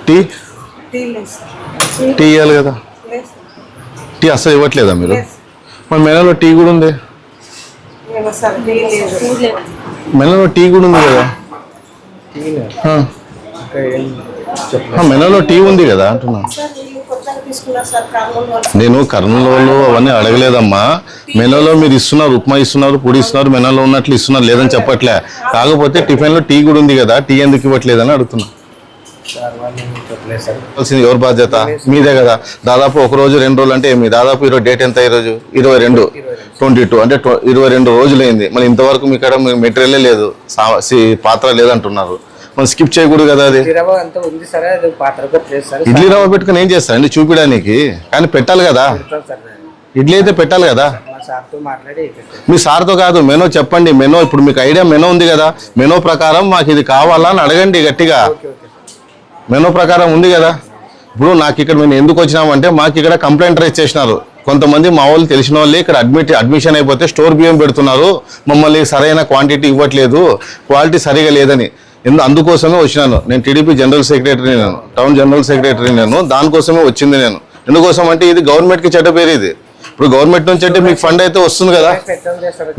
Tea tea ఇవ్వాలి కదా, tea అస్సలు ఇవ్వట్లేదా మీరు? మరి మెనూలో టీ కూడా ఉంది, మెనూలో టీ కూడా ఉంది కదా, మెనూలో టీ ఉంది కదా అంటున్నా. నేను కర్నూలు వాళ్ళు అవన్నీ అడగలేదమ్మా. మెనూలో మీరు ఇస్తున్నారు, ఉప్మా ఇస్తున్నారు, పొడి ఇస్తున్నారు, మెనూలో ఉన్నట్లు ఇస్తున్నారు, లేదని చెప్పట్లే. కాకపోతే టిఫిన్లో టీ కూడా ఉంది కదా, టీ ఎందుకు ఇవ్వట్లేదని అడుగుతున్నా. ఎవరి బాధ్యత? మీదే కదా. దాదాపు ఒక రోజు 2 రోజులు అంటే మీ దాదాపు ఈరోజు డేట్ ఎంత? ఈరోజు 22 అంటే 22 రోజులైంది. మళ్ళీ ఇంతవరకు మీ కాడ మెటీరియలే లేదు, పాత్ర లేదంటున్నారు. మనం స్కిప్ చేయకూడదు కదా. అది ఇడ్లీ రవ్వ పెట్టుకుని ఏం చేస్తారండి చూపించడానికి? కానీ పెట్టాలి కదా, ఇడ్లీ అయితే పెట్టాలి కదా. మీ సార్తో కాదు, మెనూ చెప్పండి. మెనూ ఇప్పుడు మీకు ఐడియా మెనూ ఉంది కదా, మెనూ ప్రకారం మాకు ఇది కావాలా అని అడగండి గట్టిగా. మెనూ ప్రకారం ఉంది కదా. ఇప్పుడు నాకు ఇక్కడ మేము ఎందుకు వచ్చినామంటే మాకు ఇక్కడ కంప్లైంట్ రైజ్ చేసినారు కొంతమంది మా వాళ్ళు, తెలిసిన వాళ్ళు. ఇక్కడ అడ్మిషన్ అయిపోతే స్టోర్ బియ్యం పెడుతున్నారు, మమ్మల్ని సరైన క్వాంటిటీ ఇవ్వట్లేదు, క్వాలిటీ సరిగా లేదని. అందుకోసమే వచ్చినాను నేను. టీడీపీ జనరల్ సెక్రటరీ, నేను టౌన్ జనరల్ సెక్రటరీ. నేను దానికోసమే వచ్చింది. నేను ఎందుకోసం అంటే ఇది గవర్నమెంట్కి చెడ్డ పేరు. ఇది ఇప్పుడు గవర్నమెంట్ నుంచి అంటే మీకు ఫండ్ అయితే వస్తుంది కదా,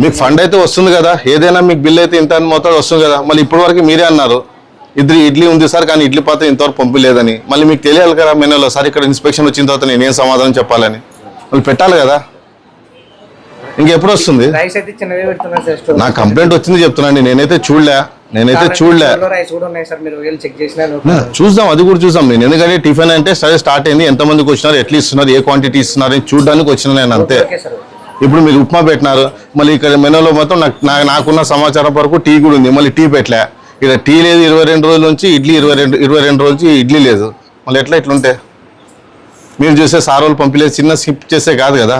మీకు ఫండ్ అయితే వస్తుంది కదా, ఏదైనా మీకు బిల్ అయితే ఇంత మొత్తం వస్తుంది కదా. మళ్ళీ ఇప్పటి వరకు మీరే అన్నారు ఇడ్లీ ఉంది సార్, కానీ ఇడ్లీ పాత్ర ఇంతవరకు పంపిలేదని. మళ్ళీ మీకు తెలియాలి కదా మెనూలో. సార్ ఇక్కడ ఇన్స్పెక్షన్ వచ్చిన తర్వాత నేనేం సమాధానం చెప్పాలని మళ్ళీ పెట్టాలి కదా. ఇంకెప్పుడు వస్తుంది? నా కంప్లైంట్ వచ్చింది చెప్తున్నాండి. నేనైతే చూడలే. చూద్దాం, అది కూడా చూద్దాం. నేను ఎందుకంటే టిఫిన్ అంటే సరే స్టార్ట్ అయింది, ఎంతమందికి వచ్చినారు, ఎట్లా ఇస్తున్నారు, ఏ క్వాంటిటీ ఇస్తున్నారు అని చూడడానికి వచ్చిన నేను అంతే. ఇప్పుడు మీరు ఉప్మా పెట్టినారు, మళ్ళీ ఇక్కడ మెనూలో మొత్తం నాకున్న సమాచారం వరకు టీ కూడా ఉంది, మళ్ళీ టీ పెట్టలే. ఇక్కడ టీ లేదు 22 రోజుల నుంచి, ఇడ్లీ 22 రోజుల నుంచి ఇడ్లీ లేదు. మళ్ళీ ఇట్లుంటే మీరు చూసే సార్ వాళ్ళు పంపిలేదు, చిన్న స్కిప్ చేసే కాదు కదా.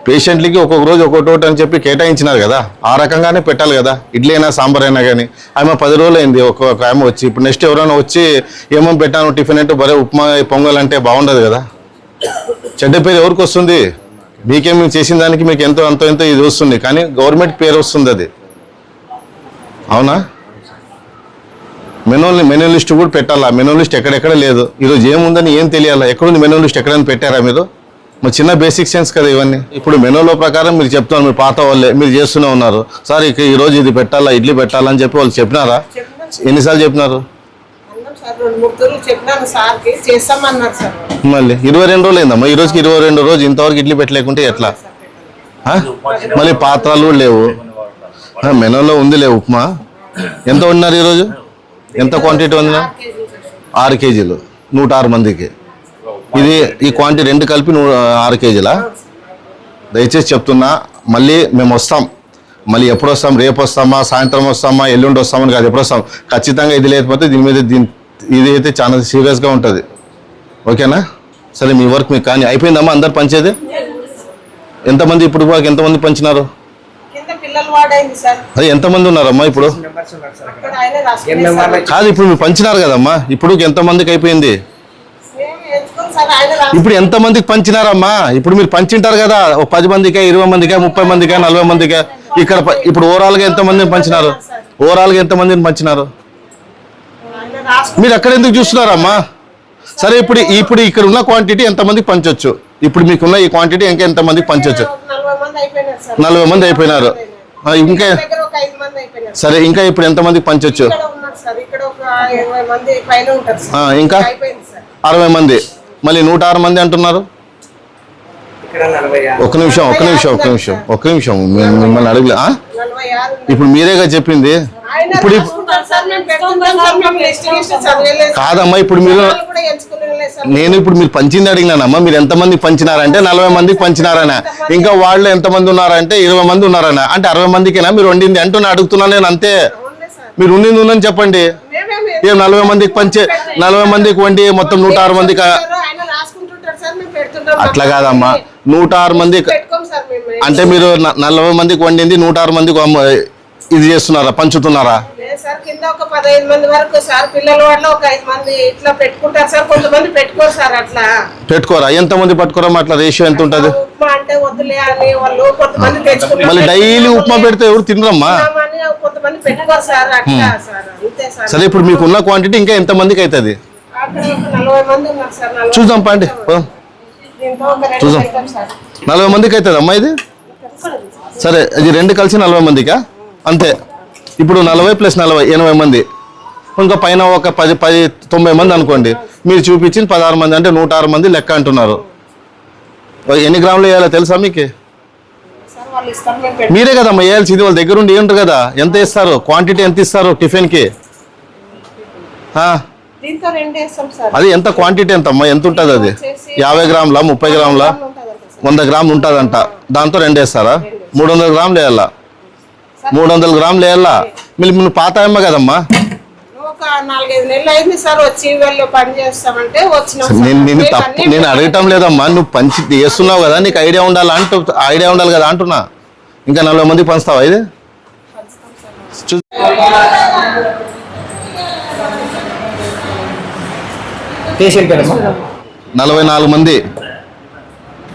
పేషెంట్లకి ఒక్కొక్క రోజు ఒక్కొక్కటి అని చెప్పి కేటాయించినారు కదా, ఆ రకంగానే పెట్టాలి కదా. ఇడ్లీ అయినా సాంబార్ అయినా కానీ. ఆమె 10 రోజులు అయింది ఒక్కొక్క ఆమె వచ్చి. ఇప్పుడు నెక్స్ట్ ఎవరైనా వచ్చి ఏమో పెట్టాను టిఫిన్ అంటే బరే ఉప్మా పొంగల్ అంటే బాగుండదు కదా. చెడ్డ పేరు ఎవరికి వస్తుంది? మీకే మేము చేసిన దానికి మీకు ఎంతో ఇది వస్తుంది, కానీ గవర్నమెంట్ పేరు వస్తుంది అది. అవునా? మెనూ లిస్ట్ కూడా పెట్టాలా. మెనూ లిస్ట్ ఎక్కడెక్కడ లేదు. ఈరోజు ఏముందని ఏం తెలియాలా? ఎక్కడుంది మెనూ లిస్ట్? ఎక్కడైనా పెట్టారా మీరు? మరి చిన్న బేసిక్ సెన్స్ కదా ఇవన్నీ. ఇప్పుడు మెనూలో ప్రకారం మీరు చెప్తున్నారు, మీరు పాత వాళ్ళే మీరు చేస్తూనే ఉన్నారు. సార్ ఇక ఈరోజు ఇది పెట్టాలా, ఇడ్లీ పెట్టాలని చెప్పి వాళ్ళు చెప్పినారా? ఎన్నిసార్లు చెప్పినారు? మళ్ళీ 22 రోజులు అయిందమ్మా. ఈ రోజుకి 22 రోజు ఇంతవరకు ఇడ్లీ పెట్టలేకుంటే ఎట్లా? మళ్ళీ పాత్రలు లేవు, మెనూలో ఉంది లేవు. ఉప్మా ఎంత ఉన్నారు ఈరోజు? ఎంత క్వాంటిటీ ఉందా? 6 కేజీలు 106 మందికి. ఇది ఈ క్వాంటిటీ 2 కలిపి 6 కేజీలా? దయచేసి చెప్తున్నా, మళ్ళీ మేము వస్తాం. మళ్ళీ ఎప్పుడు వస్తాం? రేపు వస్తామా, సాయంత్రం వస్తామా, ఎల్లుండి వస్తామని కాదు, ఎప్పుడు వస్తాం. ఖచ్చితంగా ఇది లేకపోతే దీని మీద ఇది అయితే చాలా సీరియస్గా ఉంటుంది. ఓకేనా? సరే మీ వర్క్ మీకు కానీ అయిపోయిందమ్మా. అందరు పంచేది ఎంతమంది? ఇప్పుడు ఎంతమంది పంచినారు? అది ఎంతమంది ఉన్నారమ్మా ఇప్పుడు? కాదు, ఇప్పుడు మీరు పంచినారు కదమ్మా, ఇప్పుడు ఎంతమందికి అయిపోయింది? ఇప్పుడు ఎంతమందికి పంచినారమ్మా? ఇప్పుడు మీరు పంచింటారు కదా, 10 మందికే, 20 మందికే, 30 మందికే, 40 మందికే. ఇక్కడ ఇప్పుడు ఓవరాల్గా ఎంతమందిని పంచినారు? ఎంతమందిని పంచినారు? మీరు ఎక్కడ ఎందుకు చూస్తున్నారమ్మా? సరే, ఇప్పుడు ఇక్కడ ఉన్న క్వాంటిటీ ఎంతమందికి పంచొచ్చు? ఇప్పుడు మీకున్న ఈ క్వాంటిటీ ఇంకా ఎంతమందికి పంచొచ్చు? 40 మంది అయిపోయినారు. ఇంకా సరే, ఇంకా ఇప్పుడు ఎంతమందికి పంచొచ్చు? ఇంకా 60 మంది. మళ్ళీ 106 మంది అంటున్నారు. ఒక్క నిమిషం మిమ్మల్ని అడగలే. ఇప్పుడు మీరేగా చెప్పింది. కాదమ్మా, ఇప్పుడు మీరు పంచింది అడిగినానమ్మా. మీరు ఎంతమంది పంచినారంటే 40 మందికి పంచినారనా? ఇంకా వాళ్ళు ఎంతమంది ఉన్నారంటే 20 మంది ఉన్నారనా? అంటే 60 మందికేనా మీరు వండింది అంటూ అడుగుతున్నాను నేను అంతే. మీరు ఉందని చెప్పండి. ఏం 40 మందికి వండి మొత్తం 106 మందికి? అట్లా కాదమ్మా, 106 మంది అంటే మీరు 40 మందికి వండింది 106 మందికి ఇది చేస్తున్నారా, పంచుతున్నారా? కింద ఒక 15 మంది వరకు సార్, పిల్లల వాళ్ళు ఒక 5 మంది ఇట్లా పెట్టుకుంటారు సార్. కొంతమంది పెట్టుకోరు సార్. అట్లా పెట్టుకోరా? ఎంతమంది పట్టుకోరా? అట్లా రేషియో ఎంత ఉంటుంది? ఉప్మా అంటే వద్దులే అని వాళ్ళు కొంతమంది తెచ్చుకుంటారు. మళ్ళీ డైలీ ఉప్మా పెడితే ఎవరు తినరమ్మా? కొంతమంది పెట్టుకోరు సార్. అట్లా సార్, అంతే సార్. సరే, ఇప్పుడు మీకున్న క్వాంటిటీ ఇంకా ఎంత మందికి అవుతుంది? చూద్దాం పండి చూద్దాం. 40 మందికి అవుతుంది అమ్మా ఇది. సరే ఇది 2 కలిసి 40 మందికా అంతే. ఇప్పుడు 40 + 40 80 మంది. ఇంకా పైన ఒక 90 మంది అనుకోండి. మీరు చూపించింది 16 మంది అంటే 106 మంది లెక్క అంటున్నారు. ఎన్ని గ్రాములు వేయాలో తెలుసా మీకు? మీరే కదమ్మా వేయాల్సింది. వాళ్ళ దగ్గర ఉండి ఏంటారు కదా. ఎంత ఇస్తారు, క్వాంటిటీ ఎంత ఇస్తారు టిఫిన్కి? అది ఎంత క్వాంటిటీ ఎంత అమ్మా, ఎంత ఉంటుంది అది? 50 గ్రాముల 30 గ్రాముల 100 గ్రాములు ఉంటుందంట. దాంతో 2 వేస్తారా? 300 గ్రాములు వేయాలా? 300 గ్రాములు వేయాలా? మీరు పాత అమ్మ కదమ్మా. నేను అడగటం లేదమ్మా, నువ్వు పంచి చేస్తున్నావు కదా, నీకు ఐడియా ఉండాలి కదా అంటున్నా. ఇంకా 40 మందికి పంచుతావా ఇది? 44 మంది.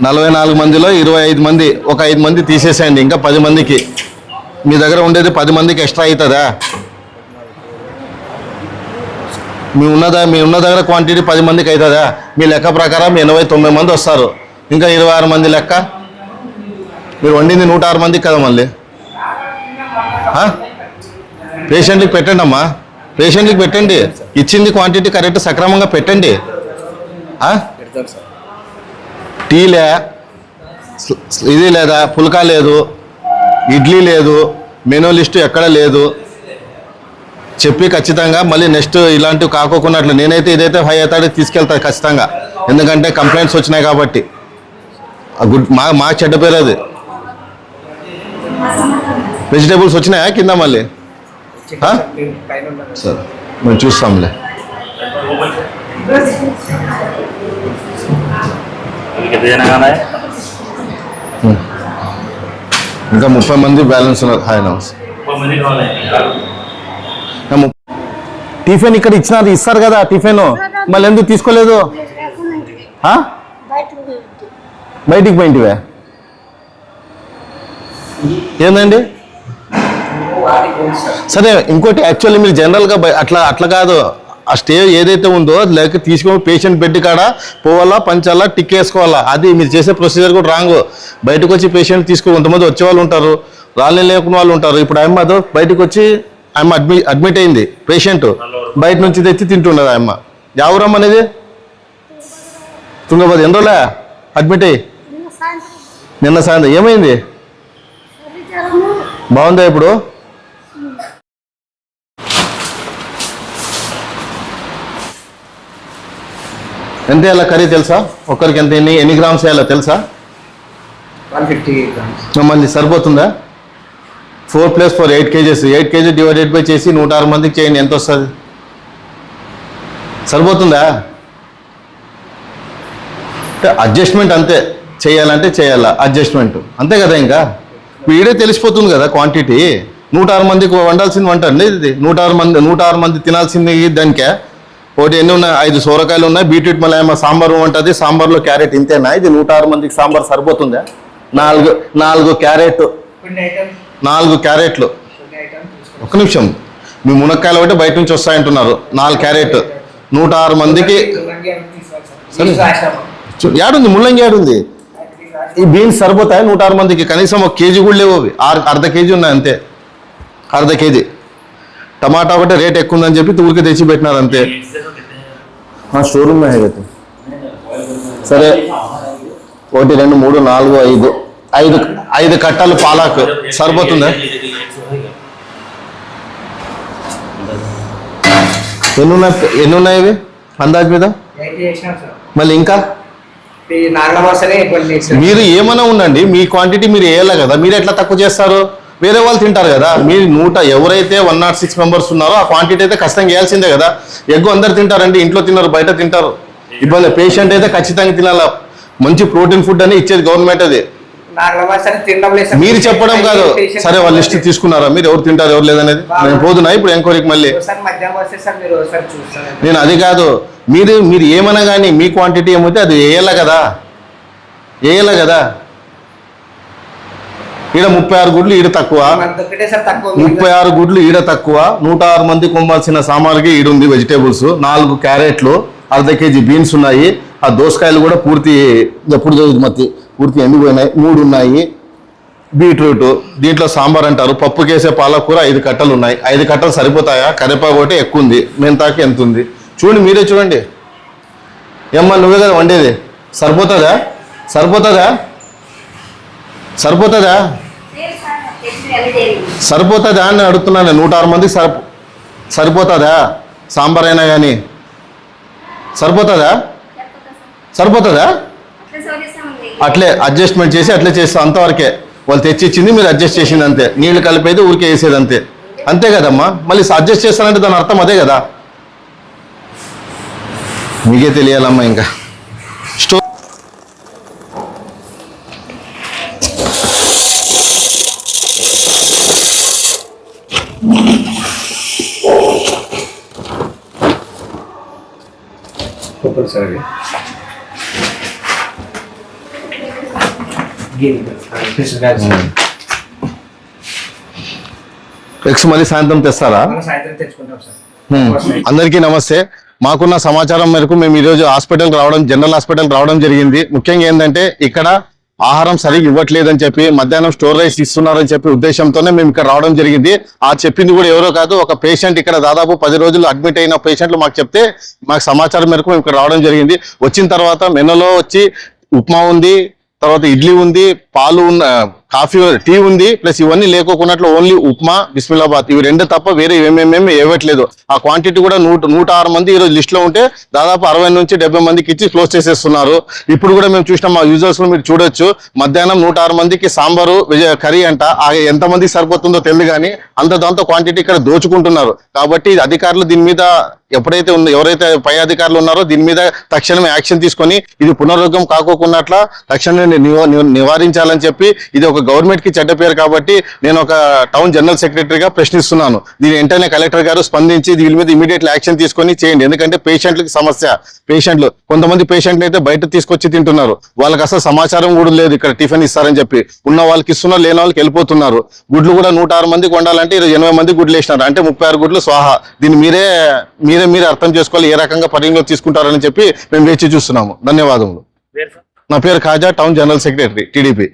44 మందిలో 25 మంది, ఒక 5 మంది తీసేసేయండి. ఇంకా 10 మందికి మీ దగ్గర ఉండేది 10 మందికి ఎక్స్ట్రా అవుతుందా? మీ ఉన్న దగ్గర క్వాంటిటీ 10 మందికి అవుతుందా? మీ లెక్క ప్రకారం 89 మంది వస్తారు. ఇంకా 26 మంది లెక్క. మీరు వండింది 106 మందికి కదా. మళ్ళీ పేషెంట్కి పెట్టండి అమ్మా, పేషెంట్కి పెట్టండి. ఇచ్చింది క్వాంటిటీ కరెక్ట్ సక్రమంగా పెట్టండి. టీలే ఇది లేదా, పుల్కా లేదు, ఇడ్లీ లేదు, మెనూ లిస్టు ఎక్కడ లేదు. చెప్పి ఖచ్చితంగా మళ్ళీ నెక్స్ట్ ఇలాంటివి కాకోకున్నట్లు నేనైతే ఇదైతే 5 అవుతాడు తీసుకెళ్తాను ఖచ్చితంగా. ఎందుకంటే కంప్లైంట్స్ వచ్చినాయి కాబట్టి. మా చెడ్డ పేరు అది. వెజిటేబుల్స్ వచ్చినాయా కింద మళ్ళీ? సరే మేము చూస్తాంలే. ఇంకా 30 మంది బ్యాలెన్స్ ఉన్నారు. హాయ్ నమస్తే. టిఫిన్ ఇక్కడ ఇస్తారు కదా టిఫిన్, మళ్ళీ ఎందుకు తీసుకోలేదు? బయటికి పోయింటివే ఏందండి? సరే ఇంకోటి, యాక్చువల్లీ మీరు జనరల్గా అట్లా కాదు. ఆ స్టే ఏదైతే ఉందో లేక తీసుకొని పేషెంట్ బెడ్ కాడ పోవాలా, పంచాలా, టిక్ వేసుకోవాలా. అది మీరు చేసే ప్రొసీజర్ కూడా రాంగ్. బయటకు వచ్చి పేషెంట్ తీసుకొని కొంతమంది వచ్చే వాళ్ళు ఉంటారు, లేకున్న వాళ్ళు ఉంటారు. ఇప్పుడు అమ్మ అదో బయటకు వచ్చి అడ్మిట్ అయింది పేషెంట్, బయట నుంచి తెచ్చి తింటున్నది అమ్మ. ఎవరమ్మ అనేది? తుంగభద్ర. ఎన్ని రోజులే అడ్మిట్ అయ్యి? నిన్న సాయంత్రం. ఏమైంది? బాగుందా ఇప్పుడు? ఎంత వేయాలో కర్రీ తెలుసా? ఒక్కరికి ఎంత ఎన్ని గ్రామ్స్ వేయాలో తెలుసా? 150 grams. మళ్ళీ సరిపోతుందా? 4 + 4 8 kgs. 8 kg డివైడెడ్ బై చేసి 106 మందికి చేయండి, ఎంత వస్తుంది? సరిపోతుందా? అడ్జస్ట్మెంట్ అంతే. చేయాలంటే చేయాలా అడ్జస్ట్మెంట్, అంతే కదా. ఇంకా వీడే తెలిసిపోతుంది కదా క్వాంటిటీ. 106 మందికి వండాల్సింది వంట అండి ఇది. 106 మంది తినాల్సింది దానికే. ఒకటి ఎన్ని ఉన్నాయి? 5 సోరకాయలు ఉన్నాయి, బీట్రూట్ మళ్ళీ ఏమో సాంబార్ ఉంటుంది, సాంబార్లో క్యారెట్. ఇంతేనా ఇది? 106 మందికి సాంబార్ సరిపోతుందా? 4 క్యారెట్లు. ఒక్క నిమిషం, మీ మునక్కాయలు ఒకటి బయట నుంచి వస్తాయంటున్నారు. 4 క్యారెట్ 106 మందికి. ఏడుంది ముల్లంగి? ఏడుంది? ఈ బీన్స్ సరిపోతాయి 106 మందికి? కనీసం 1 కేజీ కూడా లేవు అవి. అర్ధ కేజీ ఉన్నాయి అంతే. అర్ధ కేజీ. టమాటా ఒకటి రేట్ ఎక్కువ ఉందని చెప్పి ఊరికి తెచ్చి పెట్టినారు అంతే. షోరూమ్ సరే 1 2 3 4 5 కట్టలు పాలాకు సరిపోతుందా? ఎన్ని ఉన్నాయి ఇవి అందాజ్ మీద? మళ్ళీ ఇంకా మీరు ఏమైనా ఉండండి, మీ క్వాంటిటీ మీరు వేయాలి కదా. మీరు ఎట్లా తక్కువ చేస్తారు? వేరే వాళ్ళు తింటారు కదా. మీరు ఎవరైతే 106 మెంబర్స్ ఉన్నారో ఆ క్వాంటిటీ అయితే ఖచ్చితంగా వేయాల్సిందే కదా. ఎగ్గు అందరు తింటారండి, ఇంట్లో తిన్నారు, బయట తింటారు. ఇబ్బంది. పేషెంట్ అయితే ఖచ్చితంగా తినాలా. మంచి ప్రోటీన్ ఫుడ్ అని ఇచ్చేది గవర్నమెంట్. అది మీరు చెప్పడం కాదు. సరే వాళ్ళ లిస్ట్ తీసుకున్నారా మీరు? ఎవరు తింటారు ఎవరు లేదనేది నేను పోతున్నా ఇప్పుడు ఎంక్వైరీకి. మళ్ళీ నేను అది కాదు, మీరు ఏమన్నా కానీ మీ క్వాంటిటీ ఏమైతే అది వేయాలి కదా. ఈడ 36 గుడ్లు ఈడ తక్కువ, 36 గుడ్లు ఈడ తక్కువ. 106 మందికి కొమ్మాల్సిన సామాన్లకి ఈడుంది వెజిటేబుల్స్. 4 క్యారెట్లు అర్ధ కేజీ బీన్స్ ఉన్నాయి. ఆ దోసకాయలు కూడా పూర్తి ఎప్పుడు మత్తి పూర్తి ఎండిపోయినాయి. 3 ఉన్నాయి. బీట్రూట్, దీంట్లో సాంబార్ అంటారు. పప్పుకి వేసే పాలకూర 5 కట్టలు ఉన్నాయి. 5 కట్టలు సరిపోతాయా? కరివేపాకు ఒకటి ఎక్కువ ఉంది. మెంతాకి ఎంత ఉంది చూడండి, మీరే చూడండి. ఏమ్మా నువ్వే కదా వండేది, సరిపోతుందా? సరిపోతుందా? సరిపోతుందా? సరిపోతుందా అని అడుగుతున్నాను. 106 మందికి సరిపోతుందా? సాంబార్ అయినా కానీ సరిపోతుందా? సరిపోతుందా? అట్లే అడ్జస్ట్మెంట్ చేసి అట్లే చేస్తాం, అంతవరకే. వాళ్ళు తెచ్చిచ్చింది మీరు అడ్జస్ట్ చేసింది అంతే. నీళ్లు కలిపేది ఊరికే వేసేది అంతే. అంతే కదమ్మా. మళ్ళీ అడ్జస్ట్ చేస్తానంటే దాని అర్థం అదే కదా. మీకే తెలియాలమ్మా. ఇంకా సరే ఎక్స్ మళ్ళీ సాయంత్రం తెస్తారా? సాయంత్రం తెచ్చుకుంటాం సార్. అందరికీ నమస్తే. మాకున్న సమాచారం మేరకు మేము ఈరోజు జనరల్ హాస్పిటల్ రావడం జరిగింది. ముఖ్యంగా ఏంటంటే ఇక్కడ ఆహారం సరిగ్గా ఇవ్వట్లేదని చెప్పి, మధ్యాహ్నం స్టోర్ రైస్ ఇస్తున్నారని చెప్పి ఉద్దేశంతోనే మేము ఇక్కడ రావడం జరిగింది. ఆ చెప్పింది కూడా ఎవరో కాదు, ఒక పేషెంట్ ఇక్కడ దాదాపు 10 రోజులు అడ్మిట్ అయిన పేషెంట్లు మాకు చెప్తే, మాకు సమాచారం మేరకు మేము ఇక్కడ రావడం జరిగింది. వచ్చిన తర్వాత మెనూలో వచ్చి ఉప్మా ఉంది, తర్వాత ఇడ్లీ ఉంది, పాలు కాఫీ, టీ ఉంది, ప్లస్ ఇవన్నీ లేకోకున్నట్లు ఓన్లీ ఉప్మా, బిస్మిల్లాబాద్ ఇవి 2 తప్ప వేరే ఏమేమి ఇవ్వట్లేదు. ఆ క్వాంటిటీ కూడా 106 మంది ఈరోజు లిస్ట్ లో ఉంటే దాదాపు 60 నుంచి 70 మందికి ఇచ్చి క్లోజ్ చేసేస్తున్నారు. ఇప్పుడు కూడా మేము చూసినాం, మా యూజర్స్ లో మీరు చూడొచ్చు, మధ్యాహ్నం 106 మందికి సాంబారు కర్రీ అంట. ఎంత మందికి సరిపోతుందో తెలియదు కానీ దాంతో క్వాంటిటీ ఇక్కడ దోచుకుంటున్నారు. కాబట్టి అధికారులు దీని మీద ఎప్పుడైతే ఎవరైతే పై అధికారులు ఉన్నారో దీని మీద తక్షణమే యాక్షన్ తీసుకొని ఇది పునరుద్ధం కాకోకున్నట్ల తక్షణమే నివారించాలని చెప్పి, ఇది ఒక గవర్నమెంట్ కి చెడ్డ పేరు. కాబట్టి నేను ఒక టౌన్ జనరల్ సెక్రటరీగా ప్రశ్నిస్తున్నాను. దీని వెంటనే కలెక్టర్ గారు స్పందించి దీని మీద ఇమీడియట్లీ యాక్షన్ తీసుకొని చేయండి. ఎందుకంటే పేషెంట్లకి సమస్య. కొంతమంది పేషెంట్లు అయితే బయట తీసుకొచ్చి తింటున్నారు. వాళ్ళకి అసలు సమాచారం కూడా లేదు ఇక్కడ టిఫిన్ ఇస్తారని చెప్పి. ఉన్న వాళ్ళకి ఇస్తున్నారు, లేని వాళ్ళకి వెళ్ళిపోతున్నారు. గుడ్లు కూడా 106 మందికి వండాలంటే 80 మంది గుడ్లు వేసినారు, అంటే 36 గుడ్లు స్వాహా. దీన్ని మీరే అర్థం చేసుకోవాలి, ఏ రకంగా పరిగణలోకి తీసుకుంటారని చెప్పి మేము వేచి చూస్తున్నాము. ధన్యవాదములు. నా పేరు Khaja, town general secretary, TDP.